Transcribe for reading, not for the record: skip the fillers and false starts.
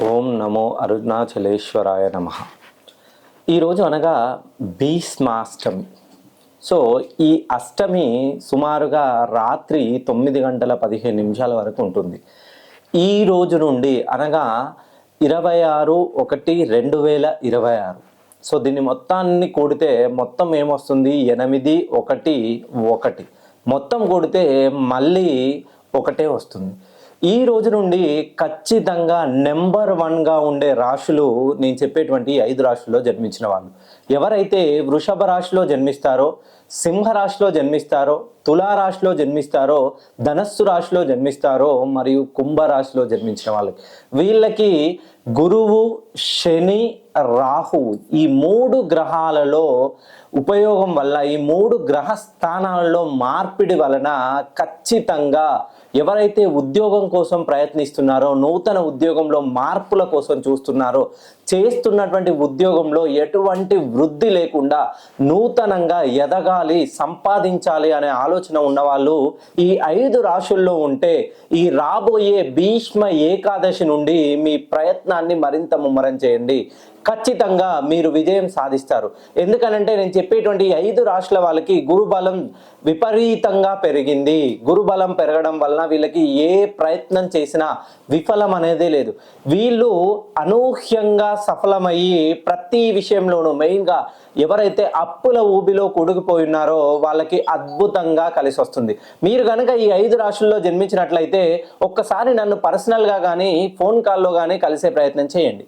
ఓం నమో అరుణాచలేశ్వరాయ నమ. ఈరోజు అనగా భీష్మాష్టమి. సో ఈ అష్టమి సుమారుగా రాత్రి 9 గంటల 15 నిమిషాల వరకు ఉంటుంది. ఈ రోజు నుండి అనగా 26/1/2026. సో దీన్ని మొత్తాన్ని కూడితే మొత్తం ఏమొస్తుంది? 8 1 1. మొత్తం కూడితే మళ్ళీ ఒకటే వస్తుంది. ఈ రోజు నుండి ఖచ్చితంగా నెంబర్ 1గా ఉండే రాశులు నేను చెప్పేటువంటి 5 రాశుల్లో జన్మించిన వాళ్ళు. ఎవరైతే వృషభ రాశిలో జన్మిస్తారో, సింహ రాశిలో జన్మిస్తారో, తులారాశిలో జన్మిస్తారో, ధనస్సు రాశిలో జన్మిస్తారో మరియు కుంభరాశిలో జన్మించిన వాళ్ళకి, వీళ్ళకి గురువు, శని, రాహువు ఈ 3 గ్రహాలలో ఉపయోగం వల్ల, ఈ 3 గ్రహ స్థానాలలో మార్పిడి వలన ఖచ్చితంగా ఎవరైతే ఉద్యోగం కోసం ప్రయత్నిస్తున్నారో, నూతన ఉద్యోగంలో మార్పుల కోసం చూస్తున్నారో, చేస్తున్నటువంటి ఉద్యోగంలో ఎటువంటి వృద్ధి లేకుండా నూతనంగా ఎదగాలి, సంపాదించాలి అనే ఆలోచన ఉన్నవాళ్ళు ఈ 5 రాశుల్లో ఉంటే ఈ రాబోయే భీష్మ ఏకాదశి నుండి మీ ప్రయత్నాన్ని మరింత ముమ్మరం చేయండి. ఖచ్చితంగా మీరు విజయం సాధిస్తారు. ఎందుకనంటే నేను చెప్పేటువంటి 5 రాశుల వాళ్ళకి గురుబలం విపరీతంగా పెరిగింది. గురుబలం పెరగడం వలన వీళ్ళకి ఏ ప్రయత్నం చేసినా విఫలం అనేదే లేదు. వీళ్ళు అనూహ్యంగా సఫలమయ్యి ప్రతి విషయంలోనూ, మెయిన్గా ఎవరైతే అప్పుల ఊబిలో కొడుకుపోయినారో వాళ్ళకి అద్భుతంగా కలిసి వస్తుంది. మీరు కనుక ఈ 5 రాశుల్లో జన్మించినట్లయితే ఒక్కసారి నన్ను పర్సనల్గా కానీ ఫోన్ కాల్లో కానీ కలిసే ప్రయత్నం చేయండి.